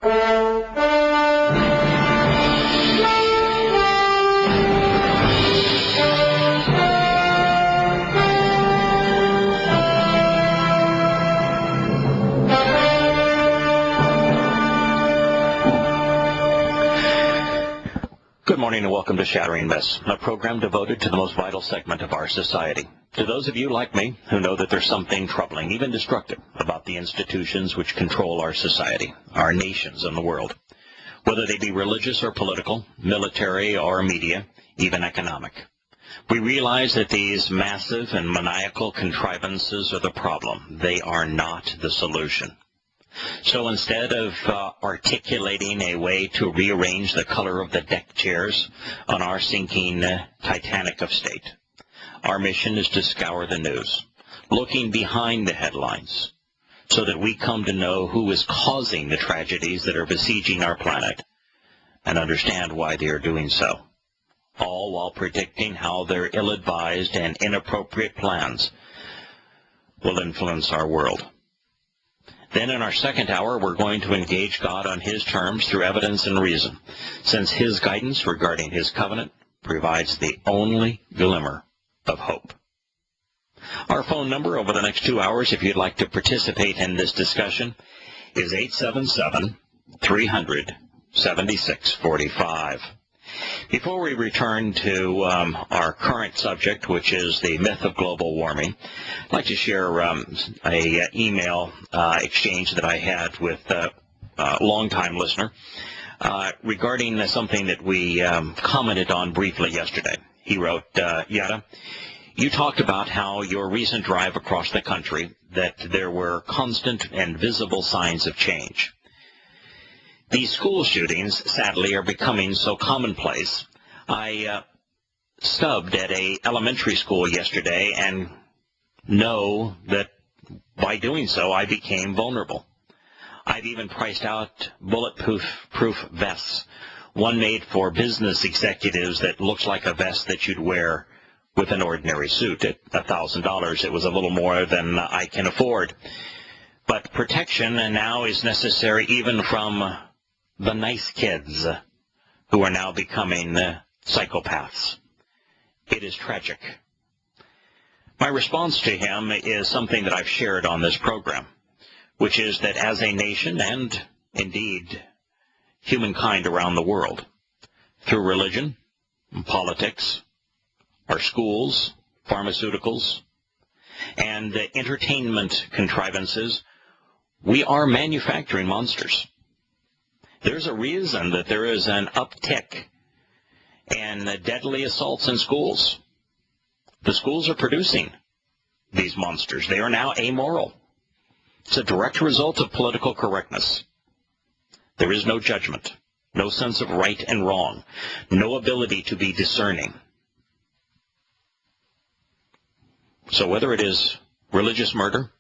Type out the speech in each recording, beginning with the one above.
Good morning and welcome to Shattering Myths, a program devoted to the most vital segment of our society. To those of you like me who know that there's something troubling, even destructive, about the institutions which control our society, our nations and the world, whether they be religious or political, military or media, even economic. We realize that these massive and maniacal contrivances are the problem. They are not the solution. So instead of articulating a way to rearrange the color of the deck chairs on our sinking Titanic of state, our mission is to scour the news, looking behind the headlines, so that we come to know who is causing the tragedies that are besieging our planet and understand why they are doing so, all while predicting how their ill-advised and inappropriate plans will influence our world. Then in our second hour, we're going to engage God on His terms through evidence and reason, since His guidance regarding His covenant provides the only glimmer of hope. Our phone number over the next 2 hours, if you'd like to participate in this discussion, is 877-300-7645. Before we return to our current subject, which is the myth of global warming, I'd like to share a email exchange that I had with a longtime listener regarding something that we commented on briefly yesterday. He wrote, Yada, you talked about how your recent drive across the country, that there were constant and visible signs of change. These school shootings, sadly, are becoming so commonplace. I stubbed at a elementary school yesterday and know that by doing so, I became vulnerable. I've even priced out bulletproof vests, one made for business executives that looks like a vest that you'd wear with an ordinary suit. At $1,000, it was a little more than I can afford. But protection now is necessary even from the nice kids who are now becoming psychopaths. It is tragic. My response to him is something that I've shared on this program, which is that as a nation and indeed humankind around the world, through religion, politics, our schools, pharmaceuticals, and entertainment contrivances, we are manufacturing monsters. There's a reason that there is an uptick in deadly assaults in schools. The schools are producing these monsters. They are now amoral. It's a direct result of political correctness. There is no judgment, no sense of right and wrong, no ability to be discerning. So whether it is religious murder,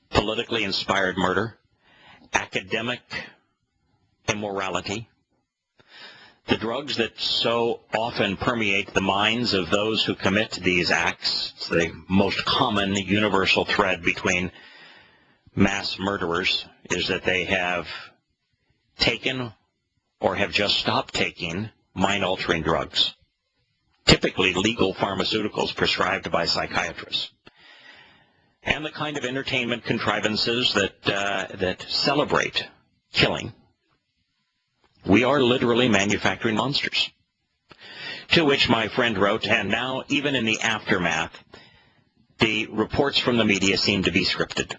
politically inspired murder, academic immorality, the drugs that so often permeate the minds of those who commit these acts, it's the most common universal thread between mass murderers, is that they have taken or have just stopped taking mind-altering drugs, typically legal pharmaceuticals prescribed by psychiatrists, and the kind of entertainment contrivances that celebrate killing. We are literally manufacturing monsters. To which my friend wrote, and now even in the aftermath, the reports from the media seem to be scripted.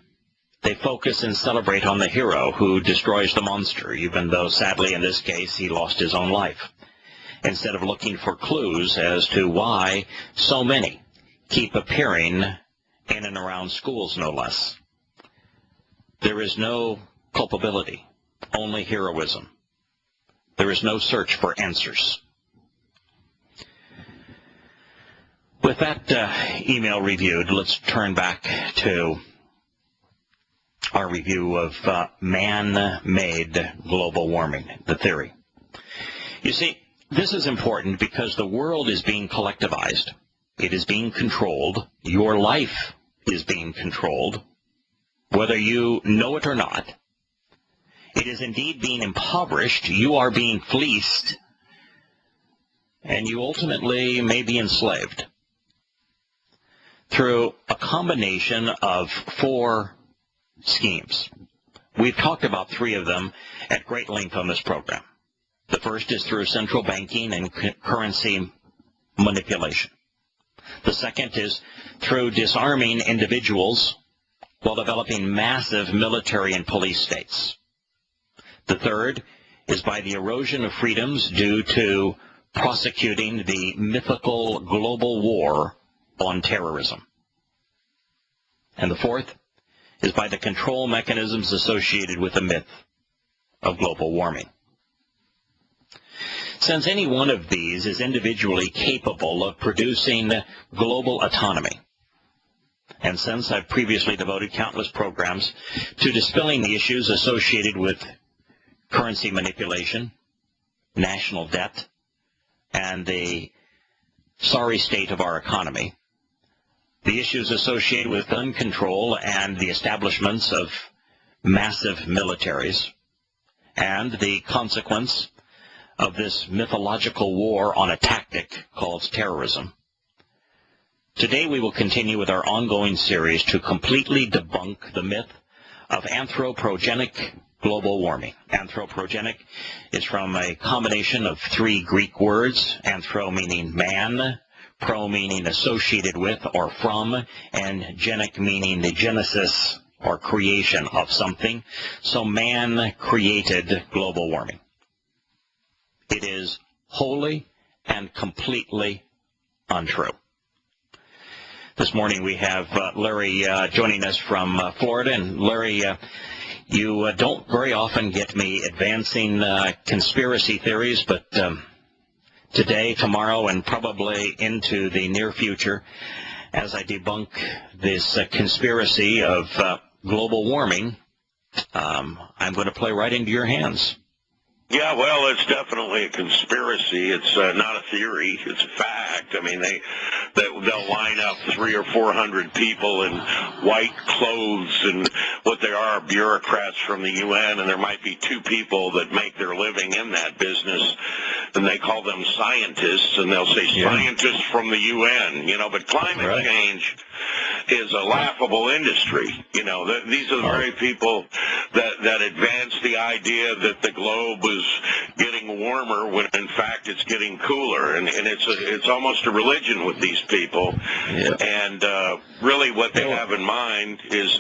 They focus and celebrate on the hero who destroys the monster, even though sadly in this case he lost his own life, instead of looking for clues as to why so many keep appearing in and around schools, no less. There is no culpability, only heroism. There is no search for answers. With that email reviewed, let's turn back to our review of man-made global warming, the theory. You see, this is important because the world is being collectivized. It is being controlled. Your life is being controlled, whether you know it or not. It is indeed being impoverished. You are being fleeced, and you ultimately may be enslaved through a combination of 4 schemes. We've talked about 3 of them at great length on this program. The first is through central banking and currency manipulation. The second is through disarming individuals while developing massive military and police states. The third is by the erosion of freedoms due to prosecuting the mythical global war on terrorism. And the fourth is by the control mechanisms associated with the myth of global warming. Since any one of these is individually capable of producing global autonomy, and since I've previously devoted countless programs to dispelling the issues associated with currency manipulation, national debt, and the sorry state of our economy, the issues associated with gun control and the establishments of massive militaries, and the consequence of this mythological war on a tactic called terrorism. Today we will continue with our ongoing series to completely debunk the myth of anthropogenic global warming. Anthropogenic is from a combination of 3 Greek words, anthro meaning man, pro meaning associated with or from, and genic meaning the genesis or creation of something. So man created global warming. It is wholly and completely untrue. This morning we have Larry joining us from Florida. And Larry, you don't very often get me advancing conspiracy theories, but today, tomorrow, and probably into the near future, as I debunk this conspiracy of global warming, I'm going to play right into your hands. Yeah, well, it's definitely a conspiracy. It's not a theory. It's a fact. I mean, they'll line up 300 or 400 people in white clothes, and what they are bureaucrats from the UN, and there might be 2 people that make their living in that business, and they call them scientists, and they'll say scientists from the UN, but climate change is a laughable industry. These are the very people that advance the idea that the globe is getting warmer when in fact it's getting cooler, and it's almost a religion with these people. And really what they have in mind is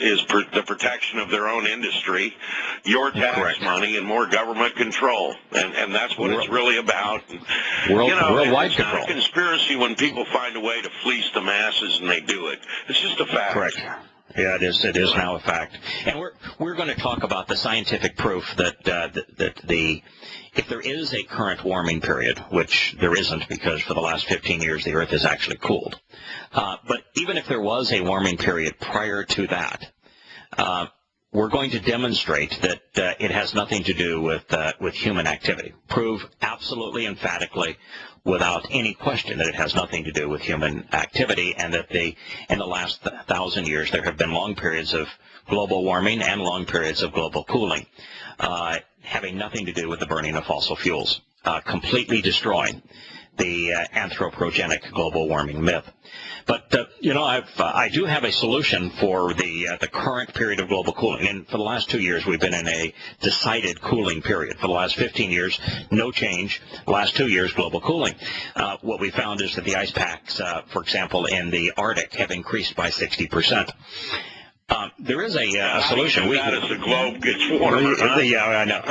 the protection of their own industry, your tax money, and more government control, and that's what it's really about. Worldwide it's control. Not a conspiracy when people find a way to fleece the masses, and they do it. It's just a fact. Correct. Yeah, it is. It is now a fact, and we're going to talk about the scientific proof that if there is a current warming period, which there isn't because for the last 15 years the Earth has actually cooled, but even if there was a warming period prior to that, we're going to demonstrate that it has nothing to do with human activity. Prove absolutely emphatically, without any question, that it has nothing to do with human activity, and that in the last 1,000 years there have been long periods of global warming and long periods of global cooling, having nothing to do with the burning of fossil fuels, completely destroying the anthropogenic global warming myth. But I do have a solution for the current period of global cooling. And for the last 2 years, we've been in a decided cooling period. For the last 15 years, no change. Last 2 years, global cooling. What we found is that the ice packs, for example, in the Arctic, have increased by 60%. There is a solution. As the globe gets warmer. Yeah, I know.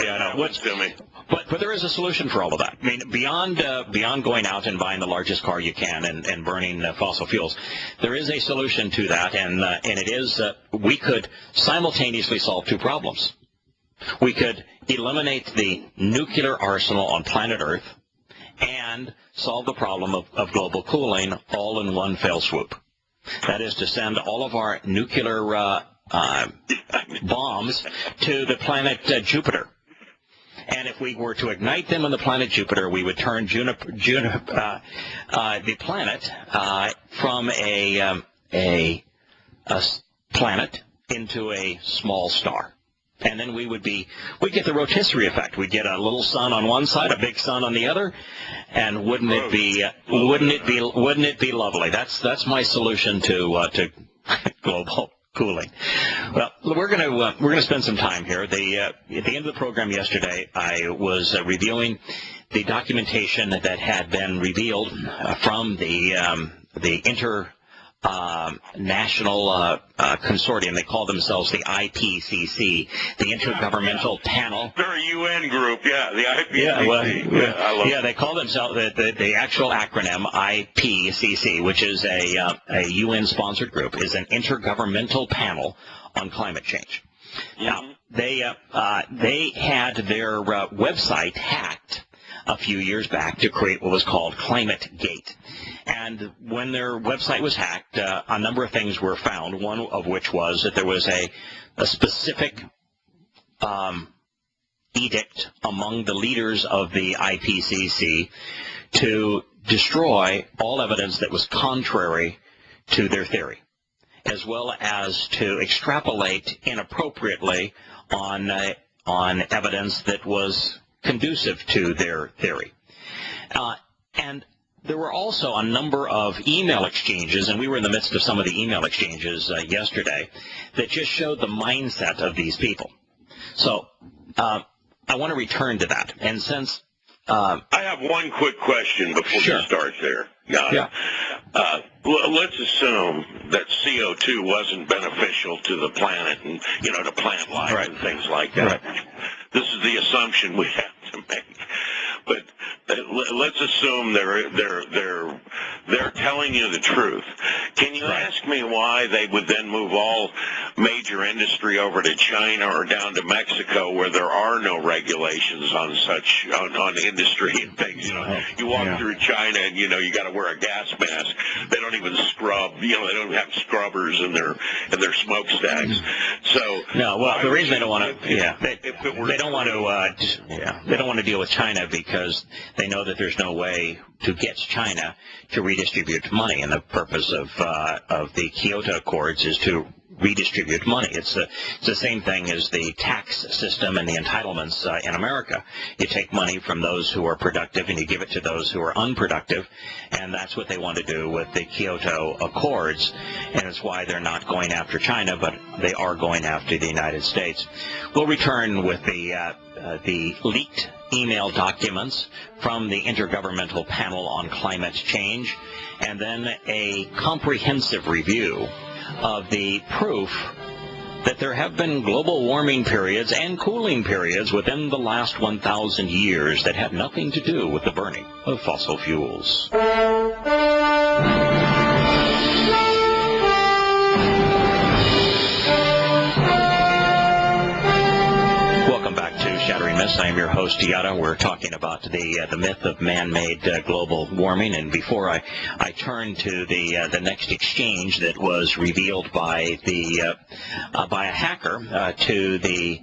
But there is a solution for all of that. I mean, beyond going out and buying the largest car you can and burning fossil fuels, there is a solution to that, and it is we could simultaneously solve 2 problems. We could eliminate the nuclear arsenal on planet Earth and solve the problem of global cooling all in one fell swoop. That is to send all of our nuclear bombs to the planet Jupiter. And if we were to ignite them on the planet Jupiter, we would turn the planet from a planet into a small star. And then we'd get the rotisserie effect. We'd get a little sun on one side, a big sun on the other, and wouldn't it be lovely? That's my solution to global cooling. Well, we're going to spend some time here. At the end of the program yesterday, I was reviewing the documentation that had been revealed from the international consortium. They call themselves the IPCC, the Intergovernmental Panel. They're a UN group, yeah, the IPCC. They call themselves the actual acronym IPCC, which is a UN-sponsored group, is an intergovernmental panel on climate change. Mm-hmm. Now, they had their website hacked a few years back to create what was called ClimateGate. And when their website was hacked, a number of things were found, one of which was that there was a specific edict among the leaders of the IPCC to destroy all evidence that was contrary to their theory, as well as to extrapolate inappropriately on evidence that was conducive to their theory. And there were also a number of email exchanges, and we were in the midst of some of the email exchanges yesterday, that just showed the mindset of these people. So I want to return to that. And since I have one quick question before you start there. Let's assume that CO2 wasn't beneficial to the planet and, to plant life and things like that. Right. This is the assumption we have to make. But let's assume they're telling you the truth. Can you ask me why they would then move all major industry over to China or down to Mexico, where there are no regulations on industry and things? You walk through China and you got to wear a gas mask. They don't even scrub. They don't have scrubbers in their smokestacks. So the reason they don't want to they don't want to deal with China because they know that there's no way to get China to redistribute money, and the purpose of the Kyoto Accords is to redistribute money. It's the same thing as the tax system and the entitlements in America. You take money from those who are productive and you give it to those who are unproductive, and that's what they want to do with the Kyoto Accords, and it's why they're not going after China, but they are going after the United States. We'll return with the leaked email documents from the Intergovernmental Panel on Climate Change, and then a comprehensive review of the proof that there have been global warming periods and cooling periods within the last 1,000 years that had nothing to do with the burning of fossil fuels. Welcome back to Shattering Myths. I am your host, Yahowah. We're talking about the myth of man-made global warming. And before I turn to the next exchange that was revealed by a hacker to the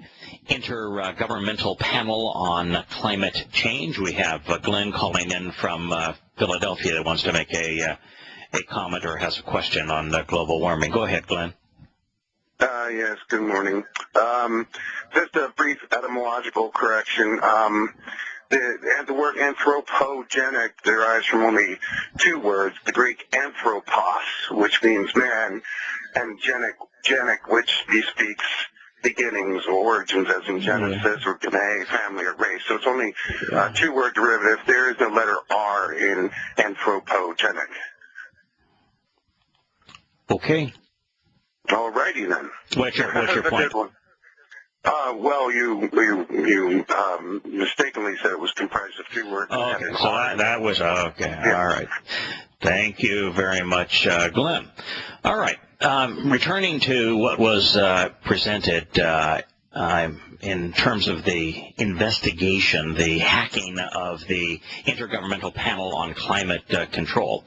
Intergovernmental Panel on Climate Change, we have Glenn calling in from Philadelphia that wants to make a comment or has a question on global warming. Go ahead, Glenn. Yes, good morning. Just a brief etymological correction. The word anthropogenic derives from only two words, the Greek anthropos, which means man, and genic, which bespeaks beginnings or origins, as in Genesis or Gene, family or race. So it's only a two-word derivative. There is no letter R in anthropogenic. Okay. All righty then. What's your point? Well, you mistakenly said it was comprised of two words. Okay, so that was okay. Yeah. All right. Thank you very much, Glenn. All right. Returning to what was presented in terms of the investigation, the hacking of the Intergovernmental Panel on Climate Control,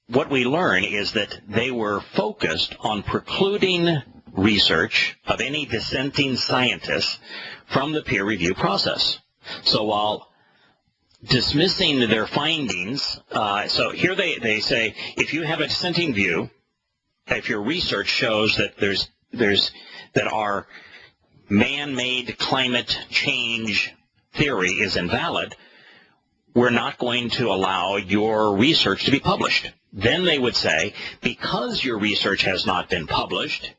what we learn is that they were focused on precluding research of any dissenting scientists from the peer review process. So while dismissing their findings, so here they say, if you have a dissenting view, if your research shows that that our man-made climate change theory is invalid, we're not going to allow your research to be published. Then they would say, because your research has not been published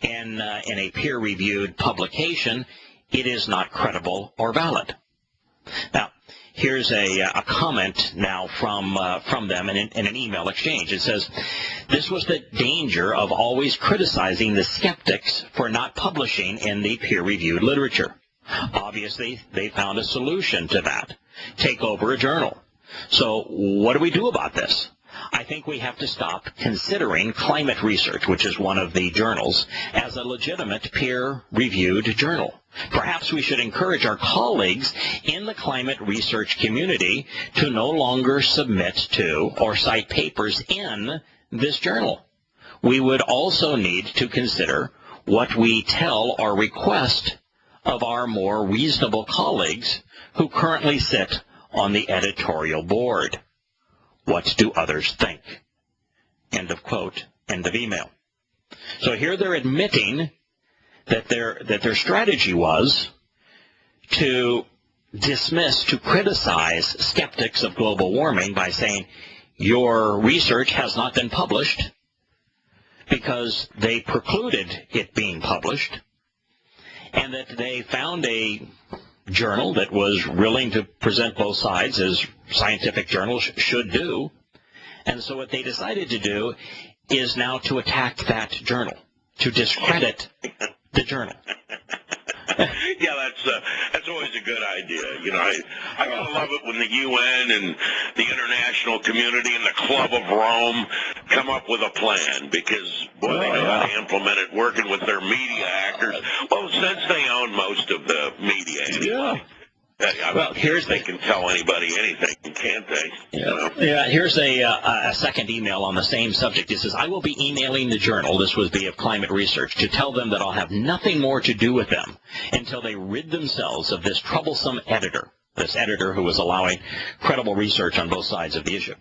in a peer-reviewed publication, it is not credible or valid. Now, here's a comment now from them in an email exchange. It says, this was the danger of always criticizing the skeptics for not publishing in the peer-reviewed literature. Obviously, they found a solution to that. Take over a journal. So what do we do about this? I think we have to stop considering climate research, which is one of the journals, as a legitimate peer-reviewed journal. Perhaps we should encourage our colleagues in the climate research community to no longer submit to or cite papers in this journal. We would also need to consider what we tell or request of our more reasonable colleagues who currently sit on the editorial board. What do others think? End of quote, end of email. So here they're admitting that their strategy was to dismiss, to criticize skeptics of global warming by saying, your research has not been published because they precluded it being published, and that they found a journal that was willing to present both sides, as scientific journals should do. And so what they decided to do is now to attack that journal, to discredit the journal. Yeah, that's always a good idea. You know, I gotta love it when the UN and the international community and the Club of Rome come up with a plan, because boy, they know how to implement it, working with their media actors. Well, since they own most of the media anyway. Well, they can tell anybody anything, can't they? Yeah. You know? Yeah. Here's a second email on the same subject. It says, I will be emailing the journal, this was of climate research, to tell them that I'll have nothing more to do with them until they rid themselves of this troublesome editor, this editor who was allowing credible research on both sides of the issue.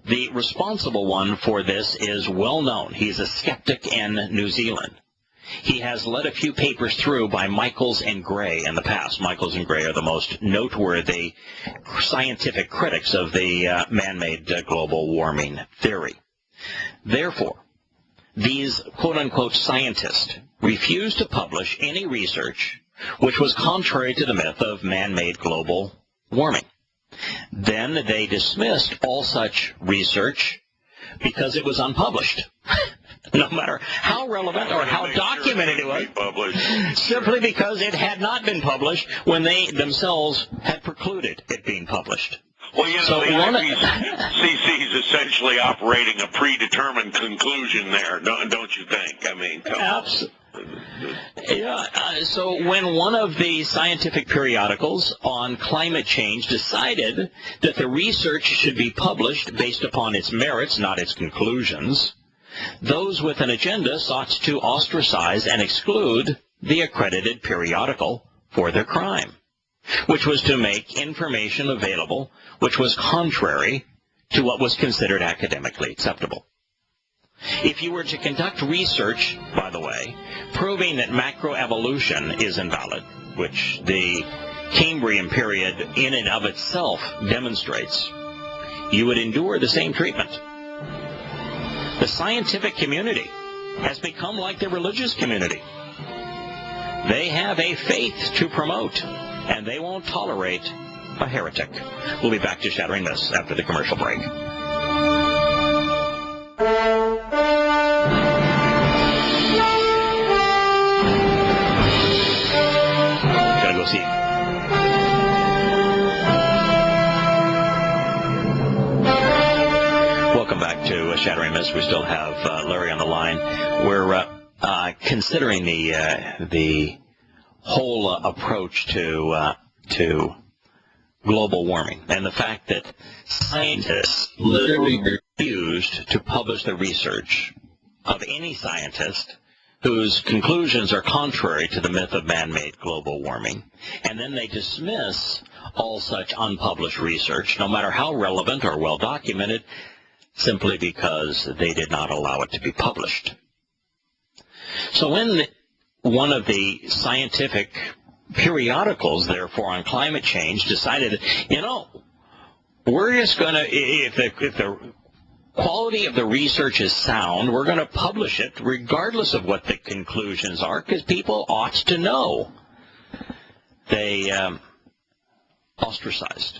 The responsible one for this is well known. He's a skeptic in New Zealand. He has led a few papers through by Michaels and Gray in the past. Michaels and Gray are the most noteworthy scientific critics of the man-made global warming theory. Therefore, these quote-unquote scientists refused to publish any research which was contrary to the myth of man-made global warming. Then they dismissed all such research because it was unpublished. No matter how relevant or how documented it was, simply because it had not been published when they themselves had precluded it being published. Well, you know, so the IPCC is essentially operating a predetermined conclusion there, don't you think? I mean, absolutely. Yeah. So when one of the scientific periodicals on climate change decided that the research should be published based upon its merits, not its conclusions, those with an agenda sought to ostracize and exclude the accredited periodical for their crime, which was to make information available which was contrary to what was considered academically acceptable. If you were to conduct research, by the way, proving that macroevolution is invalid, which the Cambrian period in and of itself demonstrates, you would endure the same treatment. The scientific community has become like the religious community. They have a faith to promote, and they won't tolerate a heretic. We'll be back to Shattering Myths after the commercial break. Gotta go see. Welcome back to Shattering Myths. We still have Larry on the line. We're considering the whole approach to global warming and the fact that scientists literally refused to publish the research of any scientist whose conclusions are contrary to the myth of man-made global warming, and then they dismiss all such unpublished research, no matter how relevant or well documented, simply because they did not allow it to be published. So when one of the scientific periodicals, therefore, on climate change decided, we're just going to, if the quality of the research is sound, we're going to publish it regardless of what the conclusions are, because people ought to know. They ostracized,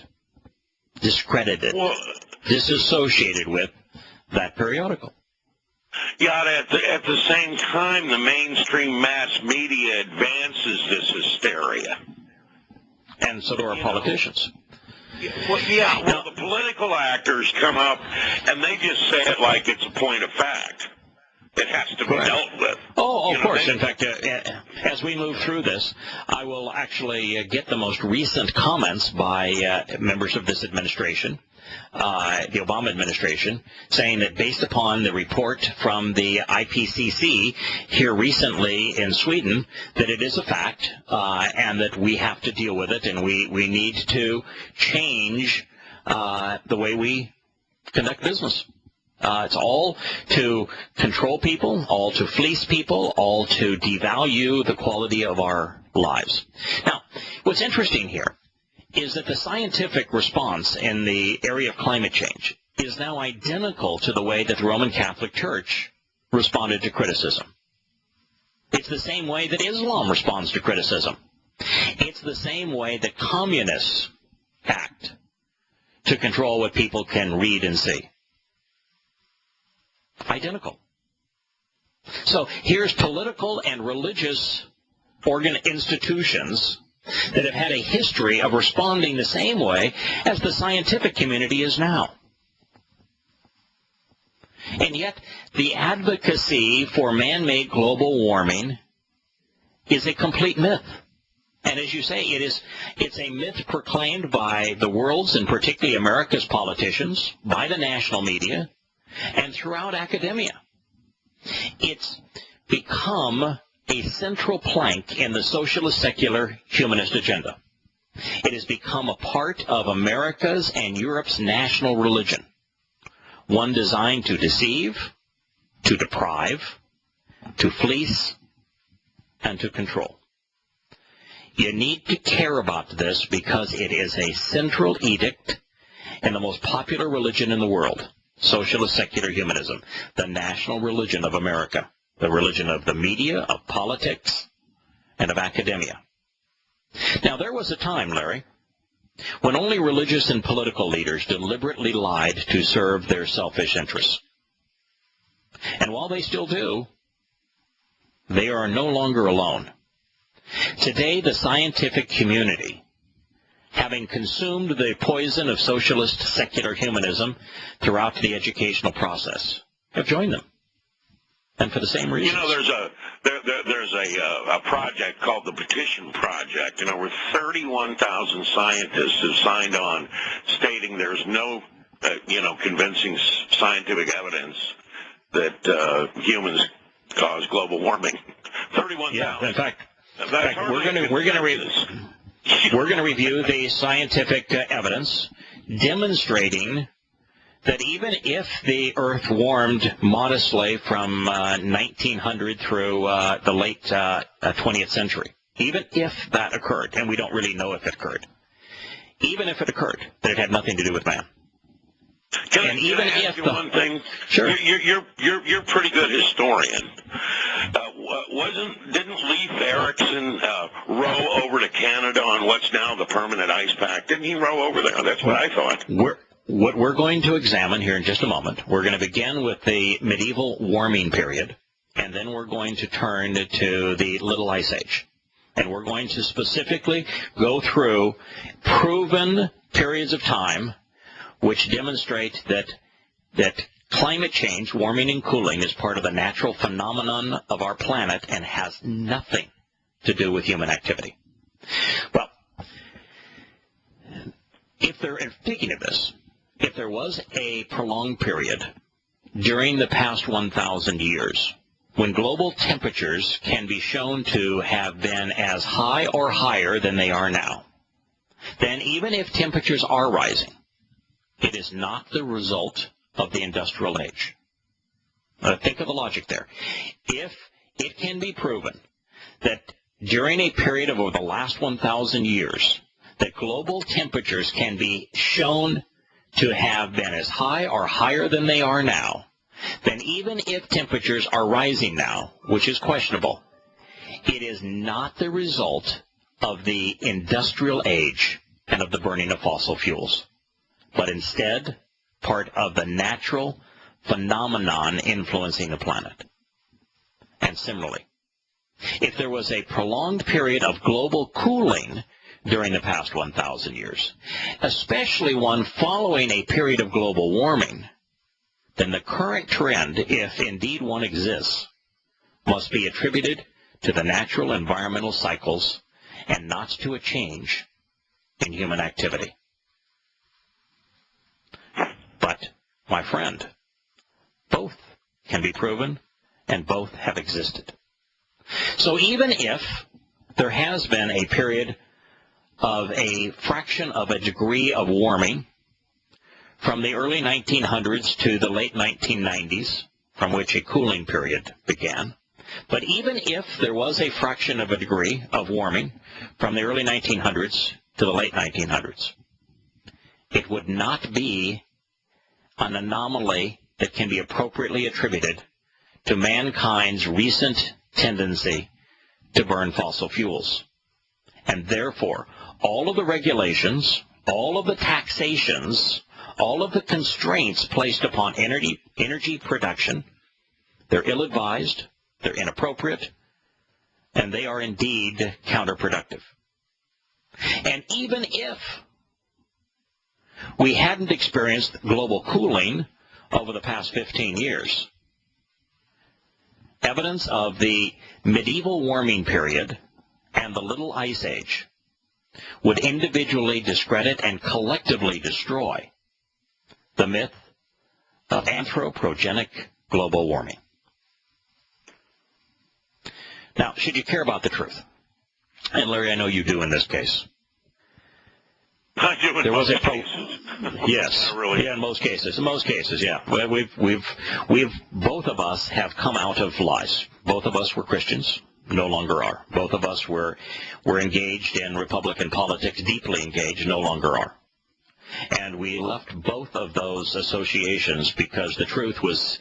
discredited, disassociated with that periodical. Yeah, at the same time, the mainstream mass media advances this hysteria. And so do our politicians. Well, the political actors come up and they just say it like it's a point of fact. It has to be dealt with. Oh, of course. In fact, as we move through this, I will actually get the most recent comments by members of this administration, the Obama administration, saying that based upon the report from the IPCC here recently in Sweden, that it is a fact and that we have to deal with it, and we need to change the way we conduct business. It's all to control people, all to fleece people, all to devalue the quality of our lives. Now, what's interesting here is that the scientific response in the area of climate change is now identical to the way that the Roman Catholic Church responded to criticism. It's the same way that Islam responds to criticism. It's the same way that communists act to control what people can read and see. Identical. So here's political and religious institutions that have had a history of responding the same way as the scientific community is now. And yet, the advocacy for man-made global warming is a complete myth. And as you say, it's a myth proclaimed by the world's, and particularly America's politicians, by the national media, and throughout academia. It's become a central plank in the socialist, secular, humanist agenda. It has become a part of America's and Europe's national religion, one designed to deceive, to deprive, to fleece, and to control. You need to care about this because it is a central edict in the most popular religion in the world. Socialist secular humanism, the national religion of America, the religion of the media, of politics, and of academia. Now, there was a time, Larry, when only religious and political leaders deliberately lied to serve their selfish interests. And while they still do, they are no longer alone. Today, the scientific community, having consumed the poison of socialist secular humanism throughout the educational process, have joined them, and for the same reason. There's a project called the Petition Project, and over 31,000 scientists have signed on, stating there's no, convincing scientific evidence that humans cause global warming. 31,000. Yeah, in fact, we're going to review the scientific evidence demonstrating that even if the Earth warmed modestly from 1900 through the late 20th century, even if that occurred, and we don't really know if it occurred, even if it occurred, that it had nothing to do with man. Can I ask you one thing? Sure. You're a pretty good historian. Didn't Leif Erikson row over to Canada on what's now the permanent ice pack? Didn't he row over there? That's what I thought. What we're going to examine here in just a moment, we're going to begin with the medieval warming period, and then we're going to turn to the Little Ice Age. And we're going to specifically go through proven periods of time which demonstrate that climate change, warming and cooling, is part of the natural phenomenon of our planet and has nothing to do with human activity. Well, speaking of this, if there was a prolonged period during the past 1,000 years when global temperatures can be shown to have been as high or higher than they are now, then even if temperatures are rising, it is not the result of the industrial age. Think of the logic there. If it can be proven that during a period of over the last 1,000 years, that global temperatures can be shown to have been as high or higher than they are now, then even if temperatures are rising now, which is questionable, it is not the result of the industrial age and of the burning of fossil fuels, but instead part of the natural phenomenon influencing the planet. And similarly, if there was a prolonged period of global cooling during the past 1,000 years, especially one following a period of global warming, then the current trend, if indeed one exists, must be attributed to the natural environmental cycles and not to a change in human activity. But, my friend, both can be proven and both have existed. So even if there has been a period of a fraction of a degree of warming from the early 1900s to the late 1990s, from which a cooling period began, but even if there was a fraction of a degree of warming from the early 1900s to the late 1900s, it would not be an anomaly that can be appropriately attributed to mankind's recent tendency to burn fossil fuels. And therefore, all of the regulations, all of the taxations, all of the constraints placed upon energy production, they're ill-advised, they're inappropriate, and they are indeed counterproductive. And even if we hadn't experienced global cooling over the past 15 years, evidence of the medieval warming period and the Little Ice Age would individually discredit and collectively destroy the myth of anthropogenic global warming. Now, should you care about the truth? And Larry, I know you do in this case. I do in most cases. Yes. Really. Yeah, in most cases. In most cases, yeah. We've both of us have come out of lies. Both of us were Christians, no longer are. Both of us were engaged in Republican politics, deeply engaged, no longer are. And we left both of those associations because the truth was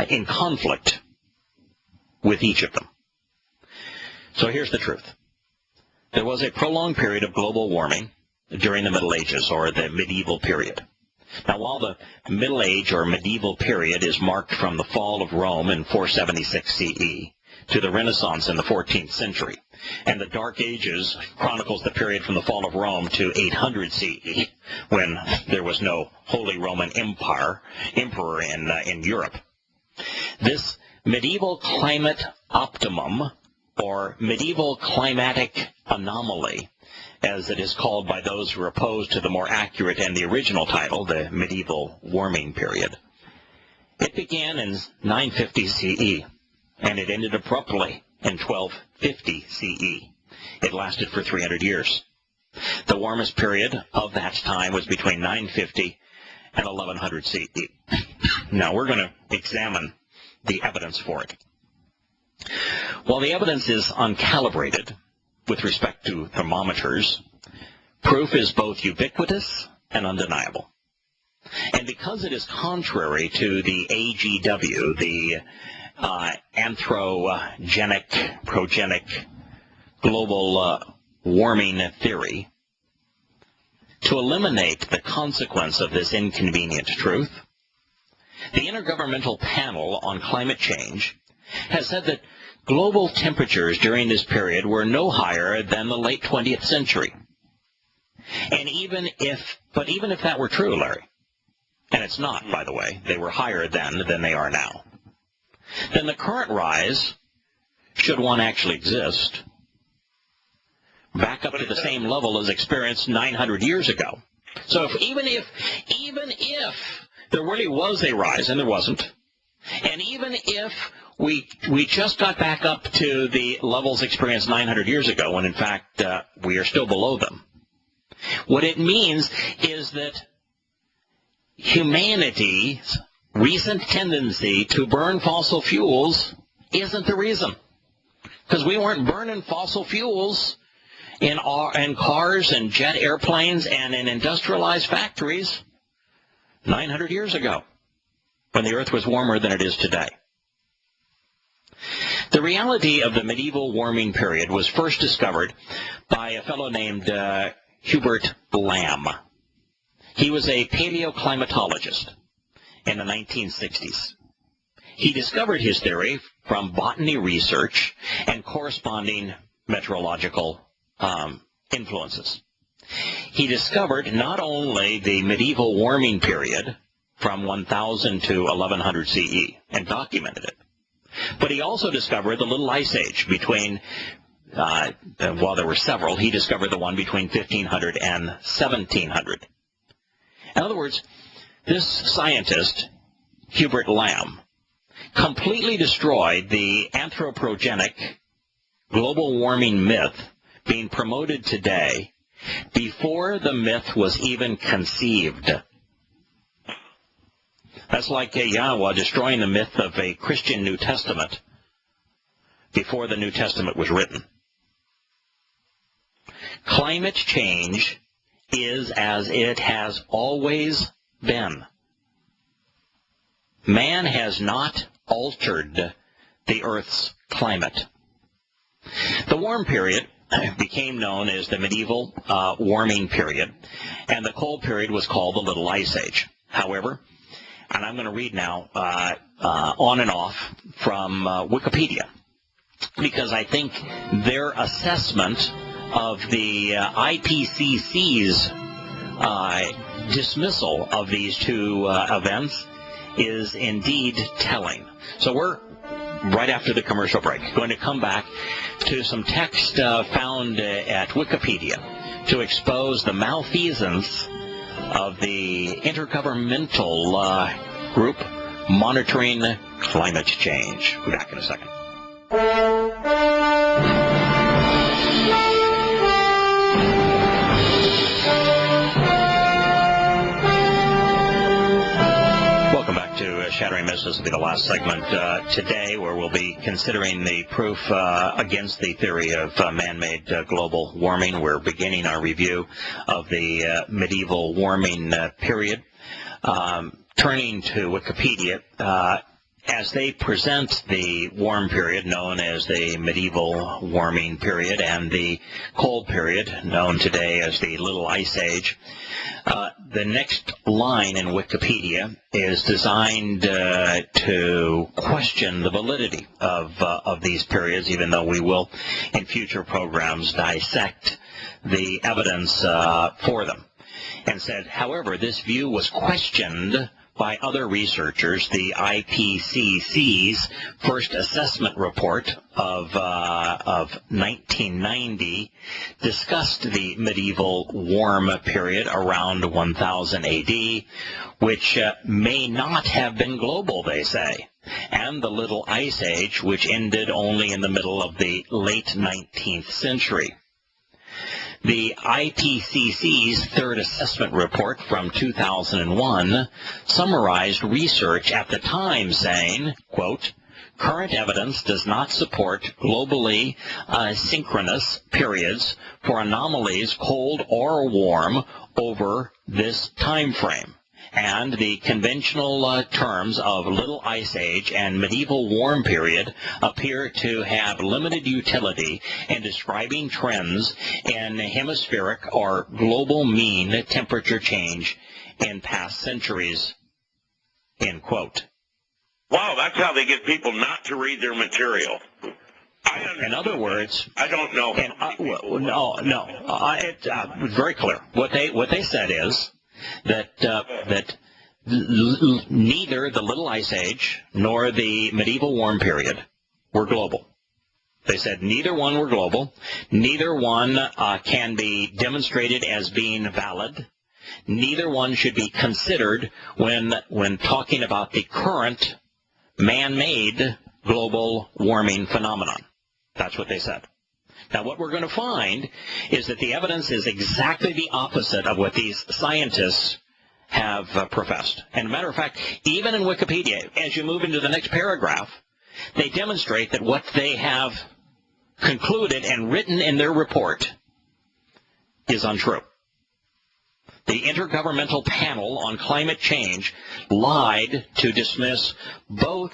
in conflict with each of them. So here's the truth. There was a prolonged period of global warming during the Middle Ages, or the medieval period. Now, while the Middle Age or medieval period is marked from the fall of Rome in 476 CE to the Renaissance in the 14th century, and the Dark Ages chronicles the period from the fall of Rome to 800 CE, when there was no Holy Roman emperor in Europe. This medieval climate optimum, or medieval climatic anomaly, as it is called by those who are opposed to the more accurate and the original title, the medieval warming period. It began in 950 CE, and it ended abruptly in 1250 CE. It lasted for 300 years. The warmest period of that time was between 950 and 1100 CE. Now, we're going to examine the evidence for it. While the evidence is uncalibrated with respect to thermometers, proof is both ubiquitous and undeniable. And because it is contrary to the AGW, the progenic global warming theory, to eliminate the consequence of this inconvenient truth, the Intergovernmental Panel on Climate Change has said that global temperatures during this period were no higher than the late 20th century. And even if that were true, Larry, and it's not, by the way, they were higher then than they are now, then the current rise, should one actually exist, back up to the same level as experienced 900 years ago. So even if there really was a rise, and there wasn't, and even if we just got back up to the levels experienced 900 years ago, when in fact we are still below them, what it means is that humanity's recent tendency to burn fossil fuels isn't the reason. because we weren't burning fossil fuels in cars and jet airplanes and in industrialized factories 900 years ago, when the Earth was warmer than it is today. The reality of the medieval warming period was first discovered by a fellow named Hubert Lamb. He was a paleoclimatologist in the 1960s. He discovered his theory from botany research and corresponding meteorological influences. He discovered not only the medieval warming period from 1000 to 1100 CE and documented it, but he also discovered the Little Ice Age between, well, there were several. He discovered the one between 1500 and 1700. In other words, this scientist, Hubert Lamb, completely destroyed the anthropogenic global warming myth being promoted today before the myth was even conceived. That's like Yahowah destroying the myth of a Christian New Testament before the New Testament was written. Climate change is as it has always been. Man has not altered the Earth's climate. The warm period became known as the medieval warming period, and the cold period was called the Little Ice Age. However, and I'm going to read now on and off from Wikipedia, because I think their assessment of the IPCC's dismissal of these two events is indeed telling. So we're, right after the commercial break, going to come back to some text found at Wikipedia to expose the malfeasance of the intergovernmental group monitoring climate change. We'll be back in a second. Welcome back to Shattering Myths. This will be the last segment today, where we'll be considering the proof against the theory of man-made global warming. We're beginning our review of the medieval warming period. Turning to Wikipedia, as they present the warm period, known as the medieval warming period, and the cold period, known today as the Little Ice Age, the next line in Wikipedia is designed to question the validity of these periods, even though we will, in future programs, dissect the evidence for them. And said, however, this view was questioned by other researchers. The IPCC's first assessment report of 1990 discussed the medieval warm period around 1000 AD, which may not have been global, they say, and the Little Ice Age, which ended only in the middle of the late 19th century. The IPCC's third assessment report from 2001 summarized research at the time saying, quote, current evidence does not support globally synchronous periods for anomalies cold or warm over this time frame. And the conventional terms of Little Ice Age and medieval warm period appear to have limited utility in describing trends in hemispheric or global mean temperature change in past centuries, end quote. Wow, that's how they get people not to read their material. In other words, I don't know. It was very clear. What they said is that neither the Little Ice Age nor the medieval warm period were global. They said neither one were global, neither one can be demonstrated as being valid, neither one should be considered when talking about the current man-made global warming phenomenon. That's what they said. Now, what we're going to find is that the evidence is exactly the opposite of what these scientists have professed. And as a matter of fact, even in Wikipedia, as you move into the next paragraph, they demonstrate that what they have concluded and written in their report is untrue. The Intergovernmental Panel on Climate Change lied to dismiss both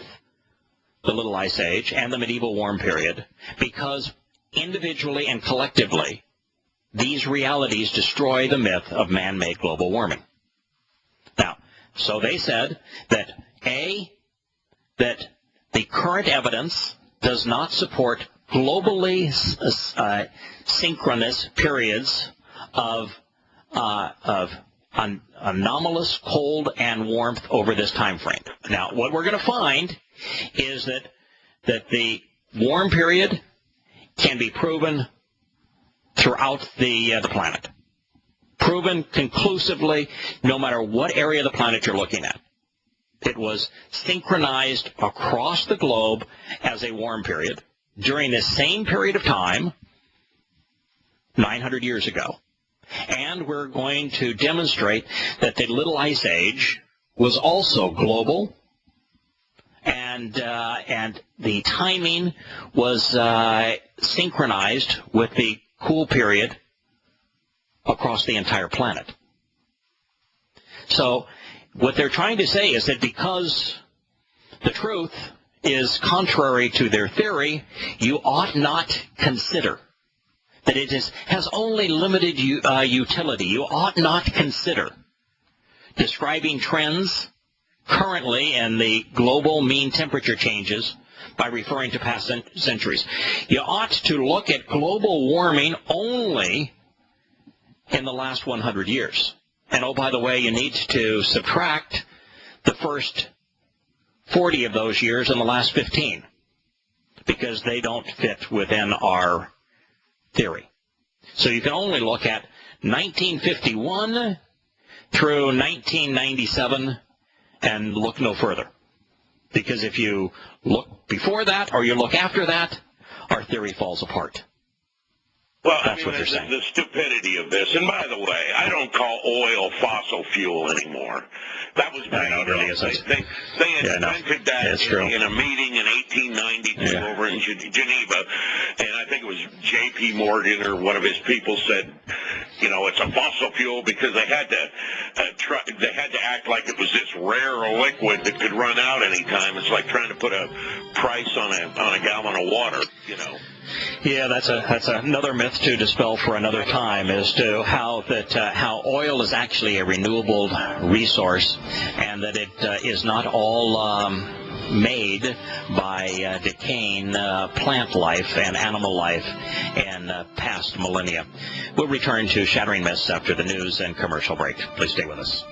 the Little Ice Age and the medieval warm period because individually and collectively, these realities destroy the myth of man-made global warming. Now, so they said that, A, that the current evidence does not support globally synchronous periods of anomalous cold and warmth over this time frame. Now, what we're going to find is that the warm period can be proven throughout the planet. Proven conclusively no matter what area of the planet you're looking at. It was synchronized across the globe as a warm period during the same period of time 900 years ago. And we're going to demonstrate that the Little Ice Age was also global, and the timing was synchronized with the cool period across the entire planet. So what they're trying to say is that because the truth is contrary to their theory, you ought not consider that it has only limited utility. You ought not consider describing trends currently in the global mean temperature changes by referring to past centuries. You ought to look at global warming only in the last 100 years. And oh, by the way, you need to subtract the first 40 of those years and the last 15 because they don't fit within our theory. So you can only look at 1951 through 1997 and look no further. Because if you look before that or you look after that, our theory falls apart. Well, That's what they're saying. The stupidity of this, and by the way, I don't call oil fossil fuel anymore. That was I know, it really isn't. They invented that in a meeting in 1892 over in Geneva, and I think it was J.P. Morgan or one of his people said, you know, it's a fossil fuel because they had to act like it was this rare liquid that could run out anytime. It's like trying to put a price on a gallon of water, you know. Yeah, that's another myth to dispel for another time as to how oil is actually a renewable resource, and that it is not all made by decaying plant life and animal life in past millennia. We'll return to Shattering Myths after the news and commercial break. Please stay with us.